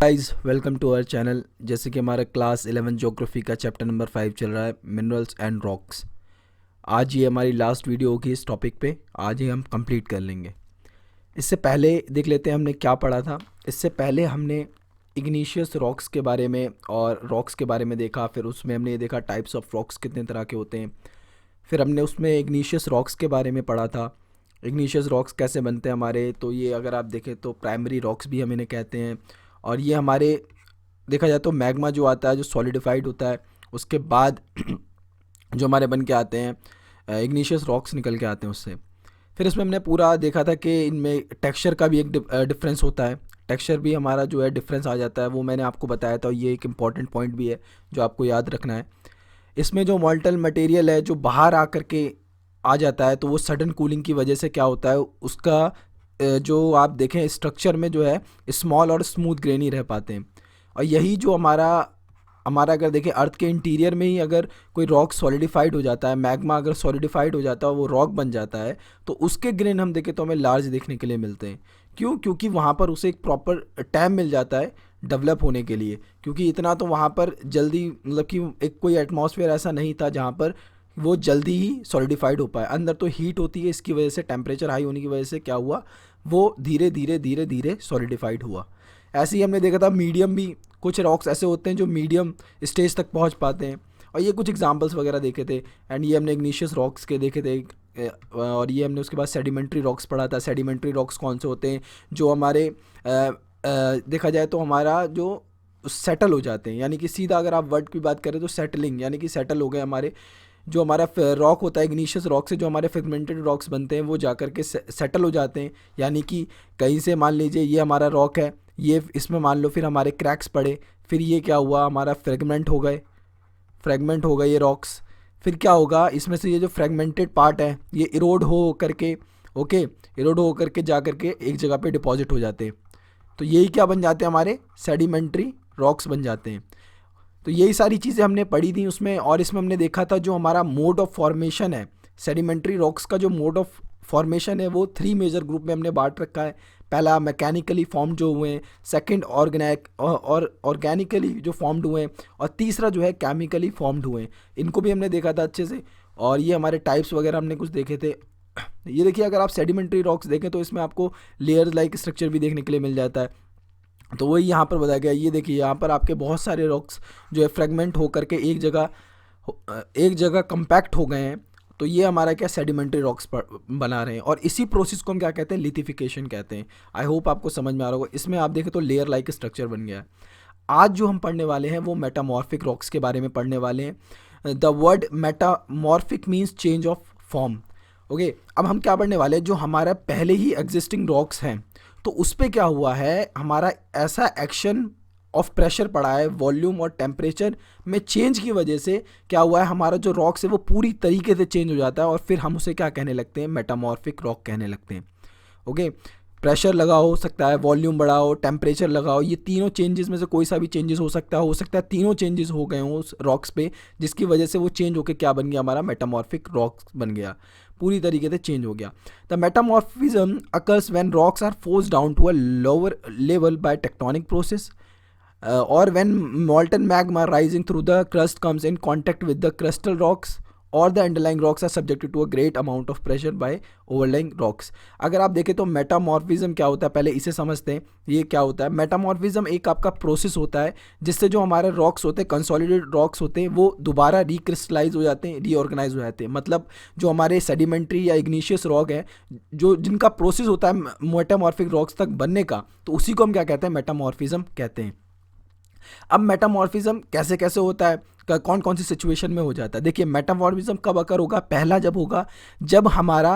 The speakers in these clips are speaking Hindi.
Guys welcome to our channel. जैसे कि हमारा क्लास 11 ज्योग्राफी का चैप्टर नंबर 5 चल रहा है, मिनरल्स एंड रॉक्स। आज ये हमारी लास्ट वीडियो होगी इस टॉपिक पे। आज ही हम कंप्लीट कर लेंगे। इससे पहले देख लेते हैं हमने क्या पढ़ा था। इससे पहले हमने इग्नीशियस रॉक्स के बारे में और रॉक्स के बारे में देखा। फिर उसमें हमने ये देखा टाइप्स ऑफ रॉक्स कितने तरह के होते हैं। फिर हमने उसमें इग्नीशियस रॉक्स के बारे में पढ़ा था। इग्नीशियस रॉक्स कैसे बनते हैं हमारे, तो ये अगर आप देखें तो प्राइमरी रॉक्स भी हम इन्हें कहते हैं। और ये हमारे देखा जाए तो मैग्मा जो आता है, जो सॉलिडिफाइड होता है, उसके बाद जो हमारे बन के आते हैं इग्नीशियस रॉक्स निकल के आते हैं उससे। फिर इसमें हमने पूरा देखा था कि इनमें टेक्सचर का भी एक डिफरेंस होता है। टेक्सचर भी हमारा जो है डिफरेंस आ जाता है, वो मैंने आपको बताया था। ये एक इम्पॉर्टेंट पॉइंट भी है जो आपको याद रखना है। इसमें जो मॉल्टन मटेरियल है जो बाहर आकर के आ जाता है, तो वो सडन कूलिंग की वजह से क्या होता है, उसका जो आप देखें स्ट्रक्चर में जो है स्मॉल और स्मूथ ग्रेन ही रह पाते हैं। और यही जो हमारा हमारा अगर देखें अर्थ के इंटीरियर में ही अगर कोई रॉक सॉलिडिफाइड हो जाता है, मैग्मा अगर सॉलिडिफाइड हो जाता है, वो रॉक बन जाता है, तो उसके ग्रेन हम देखें तो हमें लार्ज देखने के लिए मिलते हैं। क्यों? क्योंकि वहाँ पर उसे एक प्रॉपर टाइम मिल जाता है डेवलप होने के लिए। क्योंकि इतना तो वहाँ पर जल्दी मतलब कि एक कोई एटमॉस्फेयर ऐसा नहीं था जहाँ पर वो जल्दी ही सॉलिडिफाइड हो पाए। अंदर तो हीट होती है, इसकी वजह से टेम्परेचर हाई होने की वजह से क्या हुआ, वो धीरे धीरे धीरे धीरे सॉलिडिफाइड हुआ। ऐसे ही हमने देखा था मीडियम भी, कुछ रॉक्स ऐसे होते हैं जो मीडियम स्टेज तक पहुंच पाते हैं। और ये कुछ एग्जांपल्स वगैरह देखे थे। एंड ये हमने इग्नीशियस रॉक्स के देखे थे। और ये हमने उसके बाद सेडिमेंट्री रॉक्स पढ़ा था। सेडिमेंट्री रॉक्स कौन से होते हैं, जो हमारे देखा जाए तो हमारा जो सेटल हो जाते हैं, यानी कि सीधा अगर आप वर्ड की बात करें तो सेटलिंग, यानी कि सेटल हो गए हमारे। जो हमारा रॉक होता है इग्नीशियस रॉक से जो हमारे फ्रेगमेंटेड रॉक्स बनते हैं, वो जा कर के सेटल हो जाते हैं। यानी कि कहीं से मान लीजिए ये हमारा रॉक है, ये इसमें मान लो फिर हमारे क्रैक्स पड़े, फिर ये क्या हुआ, हमारा फ्रेगमेंट हो गए ये रॉक्स। फिर क्या होगा, इसमें से ये जो फ्रेगमेंटेड पार्ट है ये इरोड हो करके इरोड हो करके जा करके एक जगह पे डिपॉजिट हो जाते हैं। तो यही क्या बन जाते हैं, हमारे सेडिमेंट्री रॉक्स बन जाते हैं। तो यही सारी चीज़ें हमने पढ़ी थी उसमें। और इसमें हमने देखा था जो हमारा मोड ऑफ फॉर्मेशन है, सेडिमेंट्री रॉक्स का जो मोड ऑफ फॉर्मेशन है, वो 3 मेजर ग्रुप में हमने बांट रखा है। पहला मैकेनिकली फॉर्म्ड जो हुए हैं, सेकंड ऑर्गेनिकली जो फॉर्म्ड हुए हैं, और तीसरा जो है केमिकली फॉर्म्ड हुए हैं। इनको भी हमने देखा था अच्छे से। और ये हमारे टाइप्स वगैरह हमने कुछ देखे थे। ये देखिए, अगर आप सेडिमेंट्री रॉक्स देखें तो इसमें आपको लेयर लाइक स्ट्रक्चर भी देखने के लिए मिल जाता है। तो वही यहाँ पर बताया गया। ये देखिए, यहाँ पर आपके बहुत सारे रॉक्स जो है फ्रेगमेंट होकर के एक जगह कंपैक्ट हो गए हैं। तो ये हमारा क्या सेडिमेंट्री रॉक्स बना रहे हैं। और इसी प्रोसेस को हम क्या कहते हैं, लिथिफिकेशन कहते हैं। आई होप आपको समझ में आ रहा होगा। इसमें आप देखें तो लेयर लाइक स्ट्रक्चर बन गया है। आज जो हम पढ़ने वाले हैं वो मेटामॉर्फिक रॉक्स के बारे में पढ़ने वाले हैं। The word metamorphic means change of form. Okay, अब हम क्या पढ़ने वाले हैं, जो हमारा पहले ही एग्जिस्टिंग रॉक्स हैं, तो उस पर क्या हुआ है, हमारा ऐसा एक्शन ऑफ प्रेशर पड़ा है, वॉल्यूम और टेम्परेचर में चेंज की वजह से क्या हुआ है, हमारा जो रॉक्स है वो पूरी तरीके से चेंज हो जाता है। और फिर हम उसे क्या कहने लगते हैं, मेटामॉर्फिक रॉक कहने लगते हैं। ओके, प्रेशर लगा हो सकता है, वॉल्यूम बढ़ा हो, टेम्परेचर लगा हो, ये तीनों चेंजेस में से कोई सा भी चेंजेस हो सकता है तीनों चेंजेस हो गए हों उस रॉक्स पे, जिसकी वजह से वो चेंज होकर क्या बन गया, हमारा मेटामॉर्फिक रॉक्स बन गया, पूरी तरीके से चेंज हो गया। The metamorphism occurs when rocks are forced down to a lower level by tectonic process or when molten magma rising through the crust comes in contact with the crustal rocks or the underlying rocks are subjected to a great amount of pressure by overlying rocks। अगर आप देखें तो मेटामॉर्फिज्म क्या होता है, पहले इसे समझते हैं। ये क्या होता है, मेटामॉर्फिज्म एक आपका प्रोसेस होता है जिससे जो हमारे रॉक्स होते हैं, कंसोलिडेटेड रॉक्स होते हैं, वो दोबारा रिक्रिस्टलाइज हो जाते हैं, रीऑर्गेनाइज हो जाते हैं। मतलब जो हमारे सेडिमेंट्री या इग्नीशियस रॉक है, जो जिनका प्रोसेस होता है मेटामॉर्फिक रॉक्स तक बनने का, तो उसी को हम क्या कहते हैं, मेटामॉर्फिज्म कहते हैं। अब मेटामॉर्फिज्म कैसे कैसे होता है, कौन कौन सी सिचुएशन में हो जाता है। देखिए, मेटामॉर्फिज्म कब अकर होगा, पहला जब होगा जब हमारा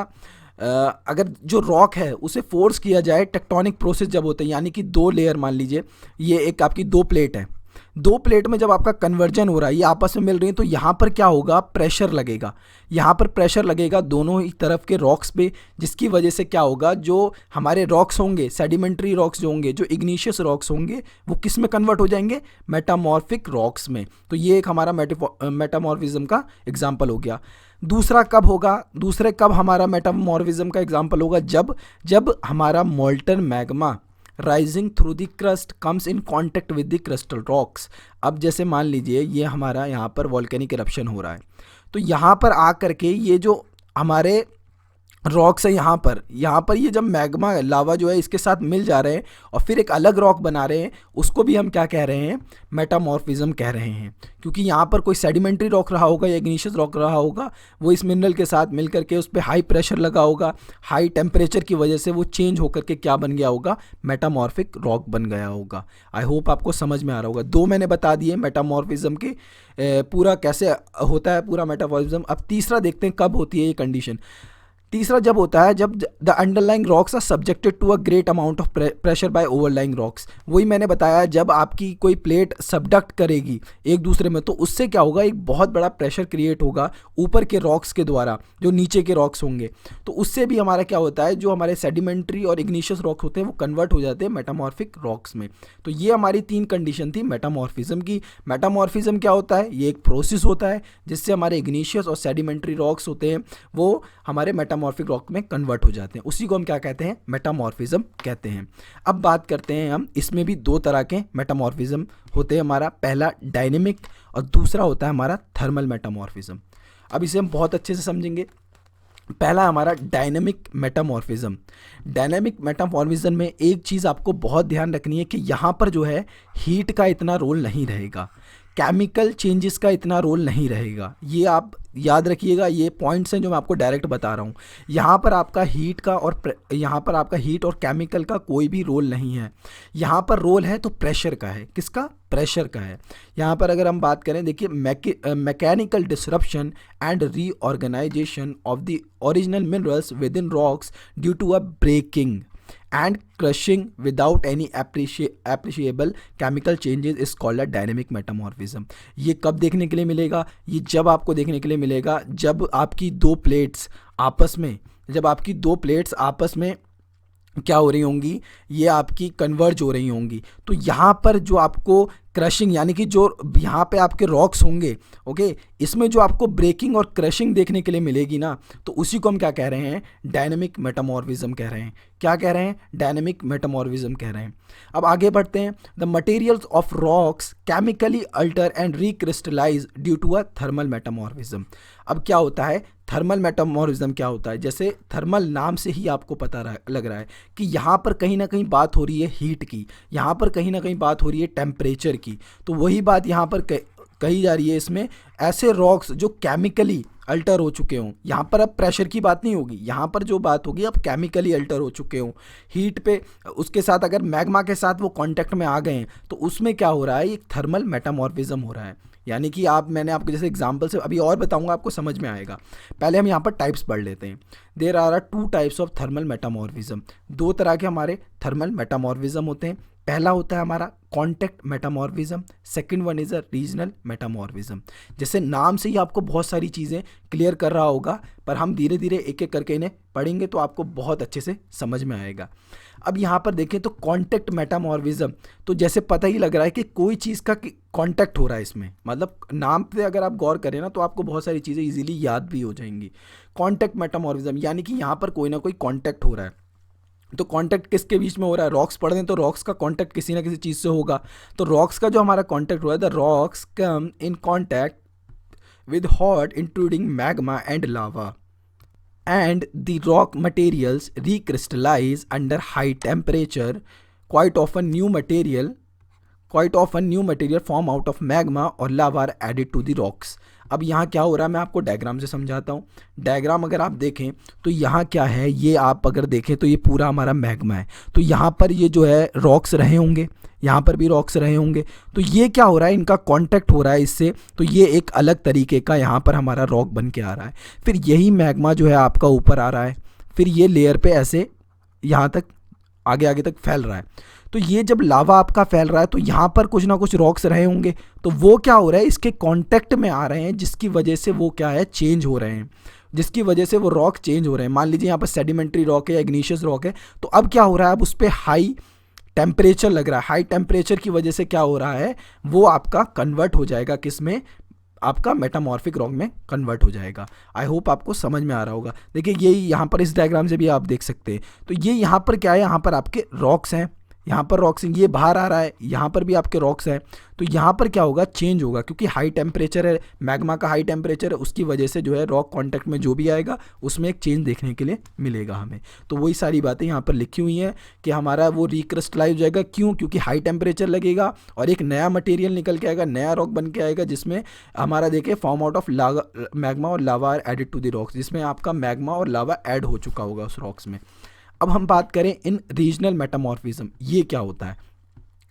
अगर जो रॉक है उसे फोर्स किया जाए, टेक्टोनिक प्रोसेस जब होते हैं, यानी कि 2 लेयर, मान लीजिए ये एक आपकी 2 प्लेट है, 2 प्लेट में जब आपका कन्वर्जन हो रहा है, ये आपस में मिल रही है, तो यहाँ पर क्या होगा, प्रेशर लगेगा। यहाँ पर प्रेशर लगेगा दोनों ही तरफ के रॉक्स पे, जिसकी वजह से क्या होगा, जो हमारे रॉक्स होंगे, सेडिमेंट्री रॉक्स जो होंगे, जो इग्नीशियस रॉक्स होंगे, वो किस में कन्वर्ट हो जाएंगे, मेटामॉर्फिक रॉक्स में। तो ये एक हमारा मेटामॉर्फिज्म का एग्जाम्पल हो गया। दूसरा कब होगा, दूसरे कब हमारा मेटामॉर्फिज्म का एग्जाम्पल होगा, जब हमारा molten magma rising through the crust comes in contact with the crystal rocks. अब जैसे मान लीजिए ये हमारा यहाँ पर वॉल्केनिक इरप्शन हो रहा है, तो यहाँ पर आ करके ये जो हमारे रॉक्स है यहाँ पर ये जब मैग्मा लावा जो है इसके साथ मिल जा रहे हैं और फिर एक अलग रॉक बना रहे हैं, उसको भी हम क्या कह रहे हैं, मेटामॉर्फिज्म कह रहे हैं। क्योंकि यहाँ पर कोई सेडिमेंट्री रॉक रहा होगा या इग्निशियस रॉक रहा होगा, वो इस मिनरल के साथ मिल करके उस पर हाई प्रेशर लगा होगा, हाई टेम्परेचर की वजह से वो चेंज होकर के क्या बन गया होगा, मेटामॉर्फिक रॉक बन गया होगा। आई होप आपको समझ में आ रहा होगा। दो मैंने बता दिए मेटामॉर्फिज्म के पूरा कैसे होता है पूरा मेटामॉर्फिज्म। अब तीसरा देखते हैं कब होती है ये कंडीशन। तीसरा जब होता है जब the underlying rocks are subjected to a great amount of pressure by overlying rocks. वही मैंने बताया, जब आपकी कोई प्लेट सबडक्ट करेगी एक दूसरे में तो उससे क्या होगा, एक बहुत बड़ा प्रेशर क्रिएट होगा ऊपर के रॉक्स के द्वारा जो नीचे के रॉक्स होंगे। तो उससे भी हमारा क्या होता है, जो हमारे सेडिमेंट्री और इग्निशियस रॉक्स होते हैं वो कन्वर्ट हो जाते हैं मेटामॉर्फिक रॉक्स में। तो ये हमारी 3 कंडीशन थी मेटामॉर्फिज्म की। मेटामॉर्फिज्म क्या होता है, ये एक प्रोसेस होता है जिससे हमारे इग्निशियस और सेडिमेंट्री रॉक्स होते हैं वो हमारे मेटामॉर्फिक रॉक में कन्वर्ट हो जाते हैं। उसी को हम क्या कहते हैं, मेटामॉर्फिज्म कहते हैं। अब बात करते हैं हम, इसमें भी 2 तरह के मेटामॉर्फिज्म होते हैं हमारा, पहला डायनेमिक और दूसरा होता है हमारा थर्मल मेटामॉर्फिज्म। अब इसे हम बहुत अच्छे से समझेंगे। पहला हमारा डायनेमिक मेटामॉर्फिज्म। डायनेमिक मेटामॉर्फिज्म में एक चीज़ आपको बहुत ध्यान रखनी है कि यहाँ पर जो है हीट का इतना रोल नहीं रहेगा, केमिकल चेंजेस का इतना रोल नहीं रहेगा। ये आप याद रखिएगा, ये पॉइंट्स हैं जो मैं आपको डायरेक्ट बता रहा हूँ। यहाँ पर आपका हीट का और यहाँ पर आपका हीट और केमिकल का कोई भी रोल नहीं है। यहाँ पर रोल है तो प्रेशर का है। किसका, प्रेशर का है। यहाँ पर अगर हम बात करें, देखिए mechanical disruption and reorganization of the original minerals within rocks due to a breaking and crushing without any appreciable chemical changes is called a dynamic metamorphism। ये कब देखने के लिए मिलेगा, ये जब आपको देखने के लिए मिलेगा जब आपकी दो प्लेट्स आपस में क्या हो रही होंगी, ये आपकी कन्वर्ज हो रही होंगी। तो यहाँ पर जो आपको क्रशिंग यानी कि जो यहाँ पे आपके रॉक्स होंगे, ओके, इसमें जो आपको ब्रेकिंग और क्रशिंग देखने के लिए मिलेगी ना, तो उसी को हम क्या कह रहे हैं, डायनेमिक मेटामॉर्फिज्म कह रहे हैं। क्या कह रहे हैं, डायनेमिक मेटामॉर्फिज्म कह रहे हैं। अब आगे बढ़ते हैं। The materials of rocks chemically alter and recrystallise due to a thermal metamorphism. अब क्या होता है, थर्मल मेटामॉर्फिज्म क्या होता है, जैसे थर्मल नाम से ही आपको पता लग रहा है कि यहाँ पर कहीं ना कहीं बात हो रही है हीट की, यहाँ पर कहीं ना कहीं बात हो रही है टेम्परेचर की। तो वही बात यहाँ पर कही जा रही है इसमें, ऐसे रॉक्स जो केमिकली अल्टर हो चुके हों, यहाँ पर अब प्रेशर की बात नहीं होगी, यहाँ पर जो बात होगी अब केमिकली अल्टर हो चुके हों हीट पे, उसके साथ अगर मैग्मा के साथ वो कांटेक्ट में आ गए हैं तो उसमें क्या हो रहा है, एक थर्मल मेटामॉर्फिज्म हो रहा है। यानी कि मैंने आपको जैसे एग्जांपल से अभी और बताऊंगा, आपको समझ में आएगा। पहले हम यहाँ पर टाइप्स पढ़ लेते हैं। There are 2 types of thermal metamorphism. 2 तरह के हमारे थर्मल मेटामॉर्फिज्म होते हैं। पहला होता है हमारा contact metamorphism, second one is a regional metamorphism. जैसे नाम से ही आपको बहुत सारी चीज़ें क्लियर कर रहा होगा, पर हम धीरे धीरे एक एक करके इन्हें पढ़ेंगे तो आपको बहुत अच्छे से समझ में आएगा। अब यहाँ पर देखें तो कॉन्टेक्ट मेटामॉर्फिज्म, तो जैसे पता ही लग रहा है कि कोई चीज़ का कॉन्टेक्ट हो रहा है इसमें, मतलब नाम पे अगर आप गौर करें ना तो आपको बहुत सारी चीज़ें इजीली याद भी हो जाएंगी। कॉन्टेक्ट मेटामॉर्फिज्म यानी कि यहाँ पर कोई ना कोई कॉन्टेक्ट हो रहा है। तो कांटेक्ट किसके बीच में हो रहा है, रॉक्स पढ़ दें तो रॉक्स का कांटेक्ट किसी ना किसी चीज़ से होगा। तो रॉक्स का जो हमारा कांटेक्ट हुआ है, the rocks come in contact with hot intruding magma and lava and the rock materials recrystallize under high temperature. Quite often new material form out of magma or lava are added to the rocks. अब यहाँ क्या हो रहा है मैं आपको डायग्राम से समझाता हूँ। डायग्राम अगर आप देखें तो यहाँ क्या है, ये आप अगर देखें तो ये पूरा हमारा मैग्मा है। तो यहाँ पर ये जो है रॉक्स रहे होंगे, यहाँ पर भी रॉक्स रहे होंगे। तो ये क्या हो रहा है, इनका कांटेक्ट हो रहा है इससे, तो ये एक अलग तरीके का यहाँ पर हमारा रॉक बन के आ रहा है। फिर यही मैग्मा जो है आपका ऊपर आ रहा है, फिर ये लेयर पे ऐसे यहाँ तक आगे तक फैल रहा है। तो ये जब लावा आपका फैल रहा है तो यहाँ पर कुछ ना कुछ रॉक्स रहे होंगे, तो वो क्या हो रहा है, इसके कांटेक्ट में आ रहे हैं, जिसकी वजह से वो क्या है, चेंज हो रहे हैं, जिसकी वजह से वो रॉक चेंज हो रहे हैं। मान लीजिए यहाँ पर सेडिमेंट्री रॉक है या इग्निशियस रॉक है, तो अब क्या हो रहा है, अब उस पर हाई टेम्परेचर लग रहा है। हाई टेम्परेचर की वजह से क्या हो रहा है, वो आपका कन्वर्ट हो जाएगा किस में, आपका मेटामॉर्फिक रॉक में कन्वर्ट हो जाएगा। आई होप आपको समझ में आ रहा होगा। देखिए ये यहाँ पर इस डायग्राम से भी आप देख सकते हैं। तो ये यहाँ पर क्या है, यहाँ पर आपके रॉक्स हैं, यहाँ पर रॉक्स, ये बाहर आ रहा है, यहाँ पर भी आपके रॉक्स हैं। तो यहाँ पर क्या होगा, चेंज होगा, क्योंकि हाई टेम्परेचर है, मैग्मा का हाई टेम्परेचर है, उसकी वजह से जो है रॉक कांटेक्ट में जो भी आएगा उसमें एक चेंज देखने के लिए मिलेगा हमें। तो वही सारी बातें यहाँ पर लिखी हुई हैं कि हमारा वो रिक्रिस्टलाइज हो जाएगा। क्यों? क्योंकि हाई टेम्परेचर लगेगा और एक नया मटेरियल निकल के आएगा, नया रॉक बन के आएगा, जिसमें हमारा देखिए फॉर्म आउट ऑफ मैग्मा और lava are added to the rocks, जिसमें आपका मैग्मा और लावा ऐड हो चुका होगा उस रॉक्स में। अब हम बात करें इन रीजनल मेटामॉर्फिज्म, ये क्या होता है।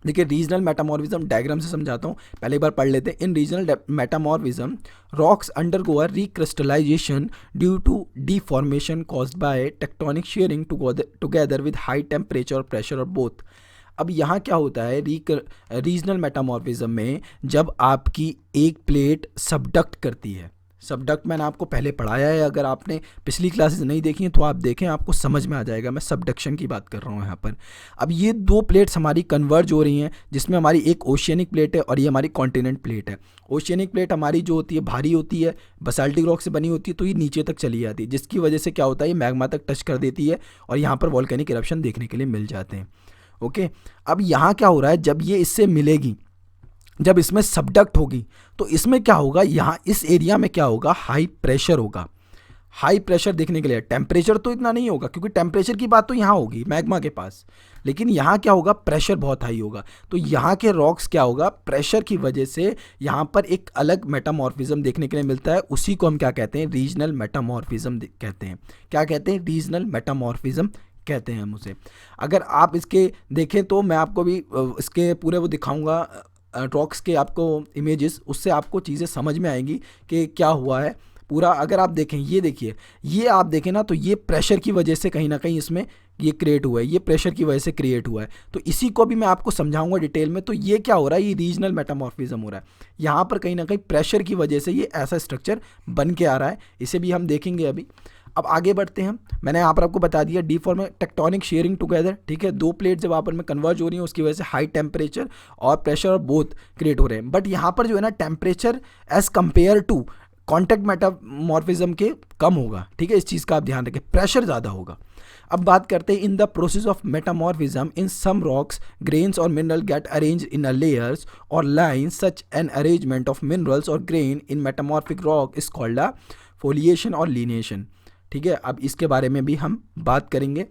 देखिए रीजनल मेटामॉर्फिज्म डायग्राम से समझाता हूँ, पहले एक बार पढ़ लेते हैं। In regional metamorphism rocks undergo a recrystallization due to deformation caused by tectonic shearing together with high temperature और प्रेशर और बोथ। अब यहाँ क्या होता है रीजनल मेटामॉर्फिज्म में, जब आपकी एक प्लेट सबडक्ट करती है, सबडक्ट मैंने आपको पहले पढ़ाया है, अगर आपने पिछली क्लासेस नहीं देखी हैं तो आप देखें, आपको समझ में आ जाएगा। मैं सबडक्शन की बात कर रहा हूँ यहाँ पर। अब ये दो प्लेट्स हमारी कन्वर्ज हो रही हैं, जिसमें हमारी एक ओशियनिक प्लेट है और ये हमारी कॉन्टिनेंट प्लेट है। ओशियनिक प्लेट हमारी जो होती है भारी होती है, बसाल्टिक रॉक से बनी होती है, तो ये नीचे तक चली जाती है, जिसकी वजह से क्या होता है, ये मैग्मा तक टच कर देती है और यहाँ पर वॉल्केनिक इरप्शन देखने के लिए मिल जाते हैं। ओके, अब यहाँ क्या हो रहा है, जब ये इससे मिलेगी, जब इसमें सबडक्ट होगी, तो इसमें क्या होगा, यहाँ इस एरिया में क्या होगा, हाई प्रेशर होगा। हाई प्रेशर देखने के लिए, टेम्परेचर तो इतना नहीं होगा, क्योंकि टेम्परेचर की बात तो यहाँ होगी मैग्मा के पास, लेकिन यहाँ क्या होगा, प्रेशर बहुत हाई होगा। तो यहाँ के रॉक्स क्या होगा, प्रेशर की वजह से यहाँ पर एक अलग मेटामॉर्फिज्म देखने के लिए मिलता है। उसी को हम क्या कहते हैं, रीजनल मेटामॉर्फिज्म कहते हैं। क्या कहते हैं, रीजनल मेटामॉर्फिज्म कहते हैं हम उसे। अगर आप इसके देखें तो मैं आपको भी इसके पूरे वो दिखाऊंगा रॉक्स के आपको इमेजेस, उससे आपको चीज़ें समझ में आएंगी कि क्या हुआ है पूरा। अगर आप देखें, ये देखिए, ये आप देखें ना, तो ये प्रेशर की वजह से कहीं ना कहीं इसमें ये क्रिएट हुआ है, ये प्रेशर की वजह से क्रिएट हुआ है। तो इसी को भी मैं आपको समझाऊंगा डिटेल में। तो ये क्या हो रहा है, ये रीजनल मेटामॉर्फिज्म हो रहा है। यहाँ पर कहीं ना कहीं प्रेशर की वजह से ये ऐसा स्ट्रक्चर बन के आ रहा है, इसे भी हम देखेंगे अभी। अब आगे बढ़ते हैं। मैंने यहाँ पर आपको बता दिया डिफॉर्म टेक्टोनिक शेयरिंग टुगेदर, ठीक है, दो प्लेट जब आपस में कन्वर्ज हो रही है, उसकी वजह से हाई टेम्परेचर और प्रेशर और बोथ क्रिएट हो रहे हैं। बट यहाँ पर जो है ना, temperature as compare to contact metamorphism के कम होगा, ठीक है, इस चीज़ का आप ध्यान रखें, प्रेशर ज़्यादा होगा। अब बात करते हैं in the process of metamorphism in some rocks grains or mineral get arrange in a layers or lines. Such an arrangement of minerals or grain in metamorphic rock is called a foliation or lineation, ठीक है। अब इसके बारे में भी हम बात करेंगे,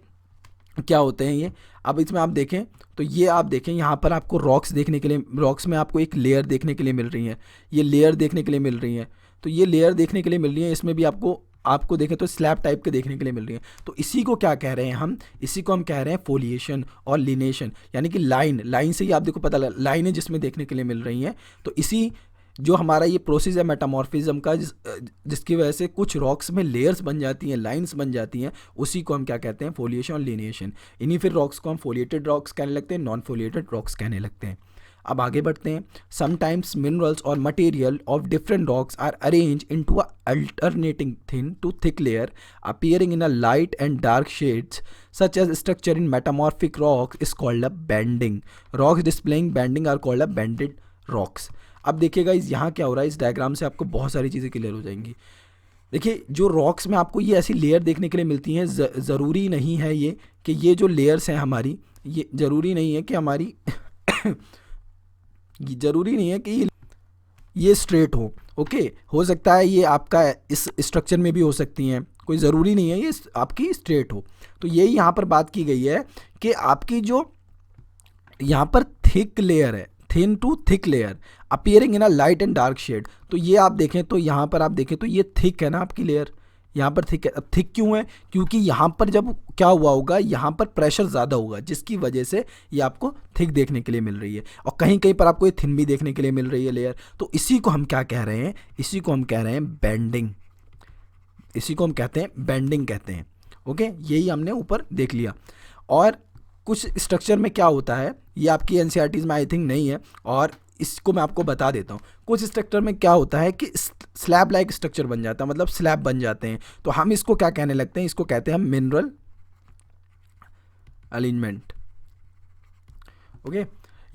क्या होते हैं ये। अब इसमें आप देखें तो ये आप देखें, यहाँ पर आपको रॉक्स देखने के लिए, रॉक्स में आपको एक लेयर देखने के लिए मिल रही है, ये लेयर देखने के लिए मिल रही है। तो ये लेयर देखने के लिए मिल रही है, इसमें भी आपको देखें तो स्लैब टाइप के देखने के लिए मिल रही है। तो इसी को क्या कह रहे हैं हम, इसी को हम कह रहे हैं फोलिएशन और लिनेशन, यानी कि लाइन से ही आप देखो पता लगा, लाइनें जिसमें देखने के लिए मिल रही हैं। तो इसी जो हमारा ये प्रोसेस है मेटामॉर्फिज्म का, जिसकी वजह से कुछ रॉक्स में लेयर्स बन जाती हैं, लाइंस बन जाती हैं, उसी को हम क्या कहते हैं, फोलिएशन और लिनिएशन। इन्हीं फिर रॉक्स को हम फोलिएटेड रॉक्स कहने लगते हैं, नॉन फोलिएटेड रॉक्स कहने लगते हैं। अब आगे बढ़ते हैं। समटाइम्स मिनरल्स और material of different rocks are arrange into a alternating thin to thick layer appearing in a light and dark shades such as structure in metamorphic rocks is called a banding. Rocks displaying banding are called a banded rocks. अब देखिएगा यहाँ क्या हो रहा है, इस डायग्राम से आपको बहुत सारी चीज़ें क्लियर हो जाएंगी। देखिए जो रॉक्स में आपको ये ऐसी लेयर देखने के लिए मिलती हैं, ज़रूरी नहीं है ये कि ये जो लेयर्स हैं हमारी, ये ज़रूरी नहीं है कि हमारी ज़रूरी नहीं है कि ये स्ट्रेट हो। ओके, हो सकता है ये आपका इस स्ट्रक्चर में भी हो सकती हैं, कोई ज़रूरी नहीं है ये आपकी स्ट्रेट हो। तो यही यहाँ पर बात की गई है कि आपकी जो यहाँ पर थिक लेयर है, thin to thick layer appearing in a light and dark shade. तो ये आप देखें तो यहाँ पर आप देखें तो ये थिक है ना आपकी लेयर, यहाँ पर थिक है। अब थिक क्यों है, क्योंकि यहाँ पर जब क्या हुआ होगा, यहाँ पर प्रेशर ज़्यादा होगा, जिसकी वजह से ये आपको थिक देखने के लिए मिल रही है, और कहीं कहीं पर आपको ये थिन भी देखने के लिए मिल रही है लेयर। तो इसी को हम क्या कह रहे हैं, इसी को हम कह रहे हैं बेंडिंग, इसी को हम कहते हैं बेंडिंग कहते हैं। ओके, यही हमने ऊपर देख लिया। और कुछ स्ट्रक्चर में क्या होता है, ये आपकी एनसीईआरटीज़ में आई थिंक नहीं है, और इसको मैं आपको बता देता हूँ। कुछ स्ट्रक्चर में क्या होता है कि स्लैब लाइक स्ट्रक्चर बन जाता है, मतलब स्लैब बन जाते हैं। तो हम इसको क्या कहने लगते हैं, इसको कहते हैं हम मिनरल अलाइनमेंट। ओके,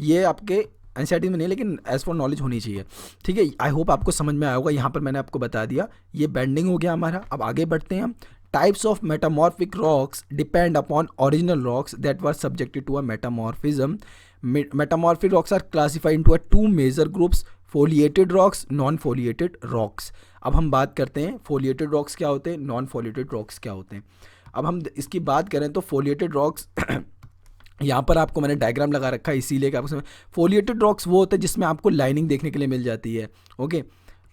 ये आपके एनसीईआरटी में नहीं, लेकिन एज फॉर नॉलेज होनी चाहिए, ठीक है। आई होप आपको समझ में आया होगा। यहाँ पर मैंने आपको बता दिया, ये बेंडिंग हो गया हमारा। अब आगे बढ़ते हैं हम। Types of metamorphic rocks depend upon original rocks that were subjected to a metamorphism. Metamorphic rocks are classified into a two major groups, foliated rocks, non foliated rocks. अब हम बात करते हैं फोलिएटेड रॉक्स क्या होते हैं, नॉन फोलिएटेड रॉक्स क्या होते हैं. अब हम इसकी बात करें तो फोलिएटेड रॉक्स यहाँ पर आपको मैंने डायग्राम लगा रखा है इसीलिए कि आपको समझ. फोलिएटेड रॉक्स वो होते हैं जिसमें आपको लाइनिंग देखने के लिए मिल जाती है. ओके,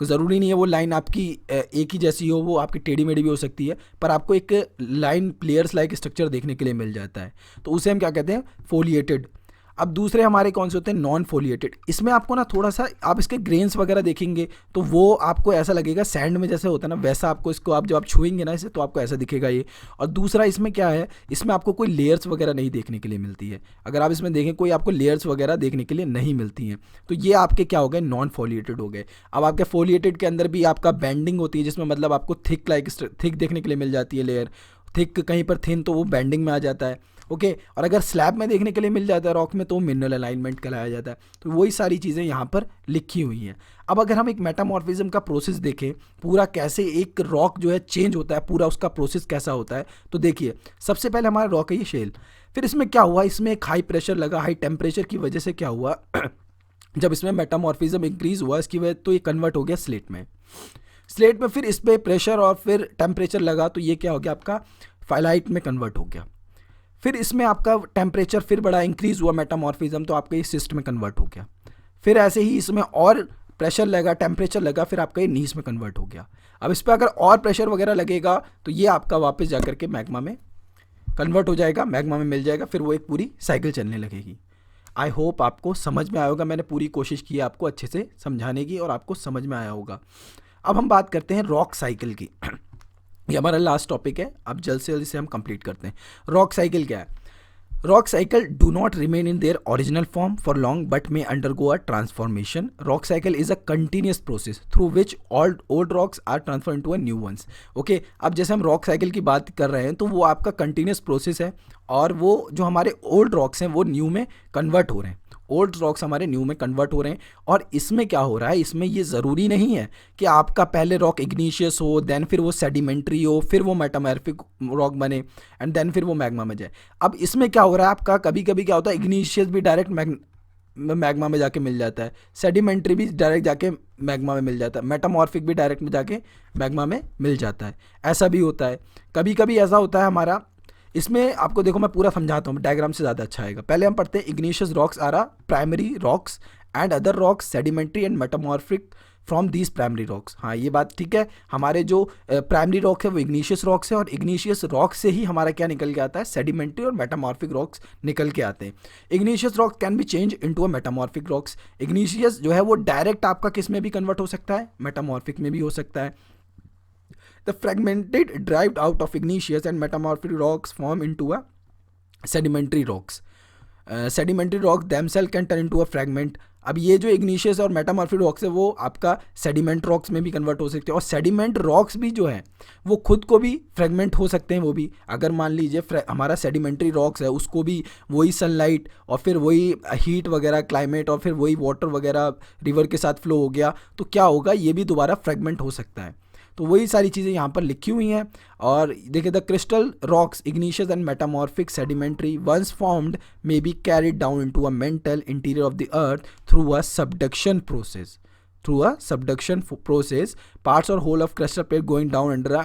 ज़रूरी नहीं है वो लाइन आपकी एक ही जैसी हो, वो आपकी टेढ़ी मेढ़ी भी हो सकती है, पर आपको एक लाइन प्लेयर्स लाइक स्ट्रक्चर देखने के लिए मिल जाता है, तो उसे हम क्या कहते हैं, फोलिएटेड. अब दूसरे हमारे कौन से होते हैं, नॉन फोलिएटेड. इसमें आपको ना थोड़ा सा आप इसके ग्रेन्स वगैरह देखेंगे तो वो आपको ऐसा लगेगा सैंड में जैसे होता है ना, वैसा आपको इसको आप जब आप छुएंगे ना इसे तो आपको ऐसा दिखेगा ये. और दूसरा इसमें क्या है, इसमें आपको कोई लेयर्स वगैरह नहीं देखने के लिए मिलती है. अगर आप इसमें देखें कोई आपको लेयर्स वगैरह देखने के लिए नहीं मिलती हैं, तो ये आपके क्या हो गए, नॉन फोलिएटेड हो गए. अब आपके फोलिएटेड के अंदर भी आपका बैंडिंग होती है, जिसमें मतलब आपको थिक देखने के लिए मिल जाती है लेयर, थिक कहीं पर थिन तो वो बैंडिंग में आ जाता है. ओके, और अगर स्लैब में देखने के लिए मिल जाता है रॉक में तो मिनरल अलाइनमेंट कहलाया जाता है. तो वही सारी चीज़ें यहाँ पर लिखी हुई हैं. अब अगर हम एक मेटामॉर्फिज्म का प्रोसेस देखें, पूरा कैसे एक रॉक जो है चेंज होता है, पूरा उसका प्रोसेस कैसा होता है, तो देखिए सबसे पहले हमारा रॉक है ये शेल. फिर इसमें क्या हुआ, इसमें एक हाई प्रेशर लगा, हाई टेम्परेचर की वजह से क्या हुआ जब इसमें मेटामॉर्फिज्म इंक्रीज हुआ इसकी वजह तो ये कन्वर्ट हो गया स्लेट में. स्लेट में फिर इस पर प्रेशर और फिर टेम्परेचर लगा तो ये क्या हो गया, आपका फाइलाइट में कन्वर्ट हो गया. फिर इसमें आपका टेम्परेचर फिर बड़ा इंक्रीज हुआ मेटामॉर्फिज्म, तो आपका ये सिस्ट में कन्वर्ट हो गया. फिर ऐसे ही इसमें और प्रेशर लगा, टेम्परेचर लगा, फिर आपका ये नीस में कन्वर्ट हो गया. अब इस पर अगर और प्रेशर वगैरह लगेगा तो ये आपका वापस जाकर के मैग्मा में कन्वर्ट हो जाएगा, मैग्मा में मिल जाएगा, फिर वो एक पूरी साइकिल चलने लगेगी. आई होप आपको समझ में आया होगा, मैंने पूरी कोशिश की है आपको अच्छे से समझाने की और आपको समझ में आया होगा. अब हम बात करते हैं रॉक साइकिल की. ये हमारा लास्ट टॉपिक है, अब जल्द से जल्द इसे हम कंप्लीट करते हैं. रॉक साइकिल क्या है, rock cycle do not remain in their original form for long but may undergo a transformation. Rock cycle is a continuous process through which old rocks are transfer into a new ones. Okay, अब जैसे हम रॉक साइकिल की बात कर रहे हैं तो वो आपका कंटिन्यूस प्रोसेस है और वो जो हमारे ओल्ड रॉक्स हैं वो न्यू में कन्वर्ट हो रहे हैं. ओल्ड रॉक्स हमारे न्यू में कन्वर्ट हो रहे हैं. और इसमें क्या हो रहा है, इसमें ये ज़रूरी नहीं है कि आपका पहले रॉक इग्नीशियस हो, देन फिर वो सेडिमेंट्री हो, फिर वो मेटामॉर्फिक रॉक बने एंड देन फिर वो मैग्मा में जाए. अब इसमें क्या हो रहा है, आपका कभी कभी क्या होता है, इग्नीशियस भी डायरेक्ट मैग्मा में जाके मिल जाता है, सेडिमेंट्री भी डायरेक्ट जाके मैग्मा में मिल जाता है, मेटामॉर्फिक भी डायरेक्ट में जाके मैग्मा में मिल जाता है. ऐसा भी होता है. कभी कभी ऐसा होता है हमारा, इसमें आपको देखो मैं पूरा समझाता हूँ, डायग्राम से ज़्यादा अच्छा आएगा. पहले हम पढ़ते हैं igneous rocks are a primary rocks and other rocks sedimentary and metamorphic from these primary rocks. हाँ, ये बात ठीक है. हमारे जो प्राइमरी रॉक है वो इग्नीशियस रॉक्स है और इग्नीशियस रॉक से ही हमारा क्या निकल के आता है, सेडिमेंट्री और मेटामॉर्फिक रॉक्स निकल के आते हैं. इग्नीशियस rock can be change into a metamorphic rocks. इग्नीशियस जो है वो डायरेक्ट आपका किस में भी कन्वर्ट हो सकता है, मेटामॉर्फिक में भी हो सकता है. The fragmented derived out of igneous and metamorphic rocks form into a sedimentary rocks. Sedimentary rocks themselves can turn into a fragment. अब ये जो इग्नीशियस और मेटामॉर्फिक रॉक्स है वो आपका सेडिमेंट रॉक्स में भी कन्वर्ट हो सकते हैं और सेडिमेंट रॉक्स भी जो है वो खुद को भी फ्रेगमेंट हो सकते हैं. वो भी अगर मान लीजिए हमारा सेडिमेंट्री रॉक्स है उसको भी वही सनलाइट और फिर वही हीट वगैरह क्लाइमेट और फिर वही वाटर वगैरह रिवर के साथ फ्लो हो गया तो क्या होगा, ये भी दोबारा फ्रेगमेंट हो सकता है. तो वही सारी चीज़ें यहाँ पर लिखी हुई हैं. और देखिए, the crystal rocks igneous and metamorphic sedimentary once formed may be carried down into a mantle interior of the earth through a subduction process. Parts or whole of crustal plate going down under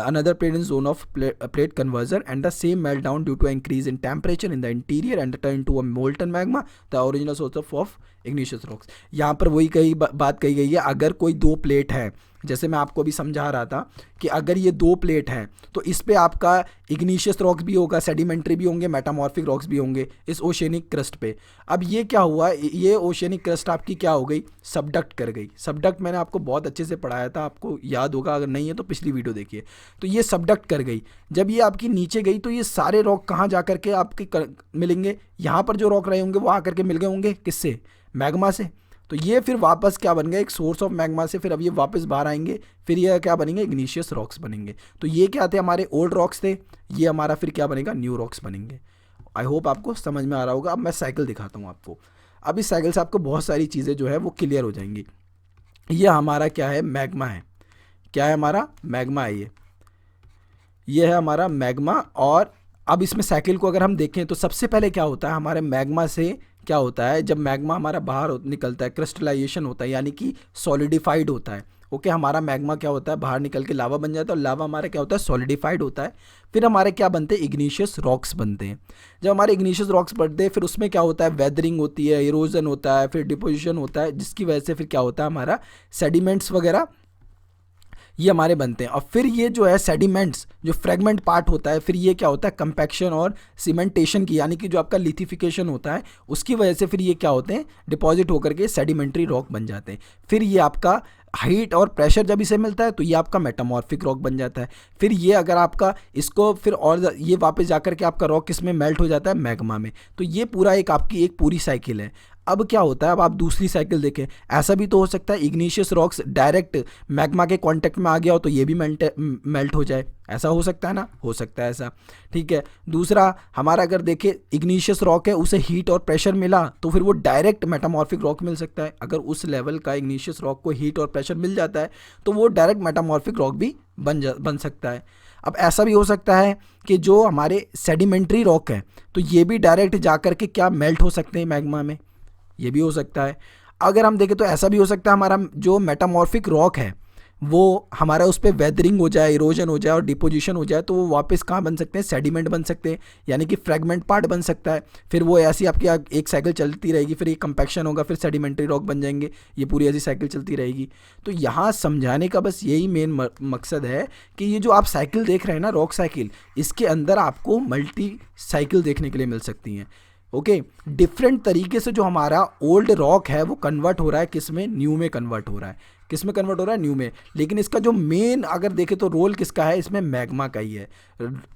another plate in zone of plate conversion and the same melt down due to increase in temperature in the interior and turn into a molten magma, the original source of igneous rocks. यहाँ पर वही बात कही गई है. अगर कोई दो प्लेट है, जैसे मैं आपको अभी समझा रहा था कि अगर ये दो प्लेट हैं तो इस पे आपका इग्नीशियस रॉक्स भी होगा, सेडिमेंट्री भी होंगे, मेटामॉर्फिक रॉक्स भी होंगे इस ओशियनिक क्रस्ट पे. अब ये क्या हुआ, ये ओशियनिक क्रस्ट आपकी क्या हो गई, सबडक्ट कर गई. सबडक्ट मैंने आपको बहुत अच्छे से पढ़ाया था, आपको याद होगा, अगर नहीं है तो पिछली वीडियो देखिए. तो ये सबडक्ट कर गई. जब ये आपकी नीचे गई तो ये सारे रॉक कहाँ जा करके आपके मिलेंगे, यहाँ पर जो रॉक रहे होंगे वो आकर के मिल गए होंगे किससे, मैग्मा से. तो ये फिर वापस क्या बन गया, एक सोर्स ऑफ मैग्मा से. फिर अब ये वापस बाहर आएंगे, फिर ये क्या बनेंगे, इग्नीशियस रॉक्स बनेंगे. तो ये क्या थे, हमारे ओल्ड रॉक्स थे. ये हमारा फिर क्या बनेगा, न्यू रॉक्स बनेंगे. आई होप आपको समझ में आ रहा होगा. अब मैं साइकिल दिखाता हूँ आपको. अब इस साइकिल से आपको बहुत सारी चीज़ें जो है वो क्लियर हो जाएंगी. ये हमारा क्या है, मैग्मा है. क्या है हमारा, मैग्मा है. ये है हमारा मैग्मा। और अब इसमें साइकिल को अगर हम देखें तो सबसे पहले क्या होता है हमारे मैग्मा से, क्या होता है जब मैग्मा हमारा बाहर निकलता है, क्रिस्टलाइजेशन होता है यानी कि सॉलिडिफाइड होता है। ओके, हमारा मैग्मा क्या होता है बाहर निकल के लावा बन जाता है, और लावा हमारा क्या होता है सॉलिडिफाइड होता है। फिर हमारे क्या बनते हैं, इग्निशियस रॉक्स बनते हैं। जब हमारे इग्निशियस रॉक्स बनते हैं फिर उसमें क्या होता है, वेदरिंग होती है, इरोजन होता है, फिर डिपोजिशन होता है, जिसकी वजह से फिर क्या होता है हमारा सेडिमेंट्स वगैरह ये हमारे बनते हैं। और फिर ये जो है सेडिमेंट्स जो फ्रेगमेंट पार्ट होता है, फिर ये क्या होता है कंपैक्शन और सीमेंटेशन की, यानी कि जो आपका लिथिफिकेशन होता है उसकी वजह से फिर ये क्या होते हैं डिपॉजिट होकर के सेडिमेंट्री रॉक बन जाते हैं। फिर ये आपका हाइट और प्रेशर जब इसे मिलता है तो ये आपका मेटामॉर्फिक रॉक बन जाता है। फिर ये अगर आपका इसको फिर और ये वापस जाकर के आपका रॉक किसमें मेल्ट हो जाता है, मैग्मा में। तो ये पूरा एक आपकी एक पूरी साइकिल है। अब क्या होता है, अब आप दूसरी साइकिल देखें, ऐसा भी तो हो सकता है इग्निशियस रॉक्स डायरेक्ट मैग्मा के कांटेक्ट में आ गया हो तो ये भी मेल्ट हो जाए, ऐसा हो सकता है ना, हो सकता है ऐसा। ठीक है, दूसरा हमारा अगर देखें इग्निशियस रॉक है, उसे हीट और प्रेशर मिला तो फिर वो डायरेक्ट मेटामॉर्फिक रॉक मिल सकता है। अगर उस लेवल का इग्निशियस रॉक को हीट और प्रेशर मिल जाता है तो वो डायरेक्ट मेटामॉर्फिक रॉक भी बन सकता है। अब ऐसा भी हो सकता है कि जो हमारे सेडिमेंट्री रॉक है तो ये भी डायरेक्ट जाकर के क्या मेल्ट हो सकते हैं मैग्मा में, ये भी हो सकता है। अगर हम देखें तो ऐसा भी हो सकता है हमारा जो मेटामॉर्फिक रॉक है वो हमारा उस पर वेदरिंग हो जाए, इरोजन हो जाए और डिपोजिशन हो जाए तो वो वापस कहाँ बन सकते हैं, सेडिमेंट बन सकते हैं, यानी कि फ्रेगमेंट पार्ट बन सकता है। फिर वो ऐसी आपकी एक साइकिल चलती रहेगी, फिर ये कंपैक्शन होगा, फिर सेडिमेंट्री रॉक बन जाएंगे, ये पूरी ऐसी साइकिल चलती रहेगी। तो यहाँ समझाने का बस यही मेन मकसद है कि ये जो आप साइकिल देख रहे हैं ना रॉक साइकिल, इसके अंदर आपको मल्टी साइकिल देखने के लिए मिल सकती हैं। ओके, डिफरेंट तरीके से जो हमारा ओल्ड रॉक है वो कन्वर्ट हो रहा है, किस में, न्यू में कन्वर्ट हो रहा है। किस में कन्वर्ट हो रहा है, न्यू में। लेकिन इसका जो मेन अगर देखें तो रोल किसका है, इसमें मैग्मा का ही है।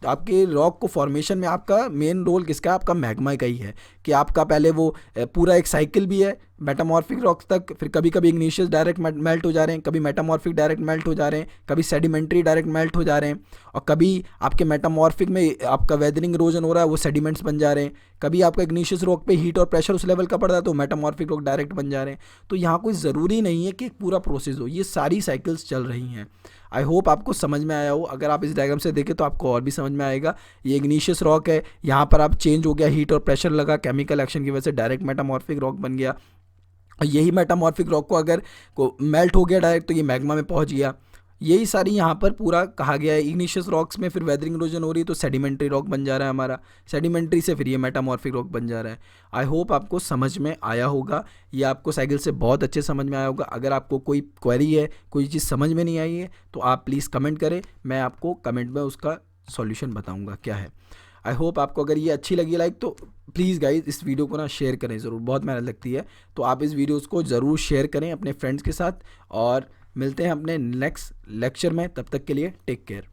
आपके रॉक को फॉर्मेशन में आपका मेन रोल किसका है, आपका मैग्मा का ही है। कि आपका पहले वो पूरा एक साइकिल भी है मेटामॉर्फिक रॉक्स तक, फिर कभी कभी इग्निशियस डायरेक्ट मेल्ट हो जा रहे हैं, कभी मेटामॉर्फिक डायरेक्ट मेल्ट हो जा रहे हैं, कभी सेडिमेंट्री डायरेक्ट मेल्ट हो जा रहे हैं, और कभी आपके मेटामॉर्फिक में आपका वेदरिंग इरोजन हो रहा है वो सेडिमेंट्स बन जा रहे हैं, कभी आपका इग्निशियस रॉक पे हीट और प्रेशर उस लेवल का पड़ रहा है तो मेटामॉर्फिक रॉक डायरेक्ट बन जा रहे हैं। तो यहाँ कोई ज़रूरी नहीं है कि एक पूरा प्रोसेस हो, ये सारी साइकिल्स चल रही हैं। आई होप आपको समझ में आया हो। अगर आप इस डायग्राम से देखें तो आपको और भी समझ में आएगा। ये इग्निशियस रॉक है, यहाँ पर आप चेंज हो गया, हीट और प्रेशर लगा, केमिकल एक्शन की वजह से डायरेक्ट मेटामॉर्फिक रॉक बन गया। और यही मेटामॉर्फिक रॉक को अगर को मेल्ट हो गया डायरेक्ट तो ये मैग्मा में पहुंच गया। यही सारी यहाँ पर पूरा कहा गया है। इग्निशियस रॉक्स में फिर वेदरिंग इरोजन हो रही है तो सेडिमेंट्री रॉक बन जा रहा है हमारा, सेडिमेंट्री से फिर ये मेटामॉर्फिक रॉक बन जा रहा है। आई होप आपको समझ में आया होगा, ये आपको साइकिल से बहुत अच्छे समझ में आया होगा। अगर आपको कोई क्वेरी है, कोई चीज़ समझ में नहीं आई है तो आप प्लीज़ कमेंट करें, मैं आपको कमेंट में उसका सॉल्यूशन बताऊँगा क्या है। आई होप आपको अगर ये अच्छी लगी लाइक तो प्लीज़ गाइज इस वीडियो को ना शेयर करें ज़रूर, बहुत मेहनत लगती है। तो आप इस वीडियोस को ज़रूर शेयर करें अपने फ्रेंड्स के साथ, और मिलते हैं अपने नेक्स्ट लेक्चर में। तब तक के लिए टेक केयर।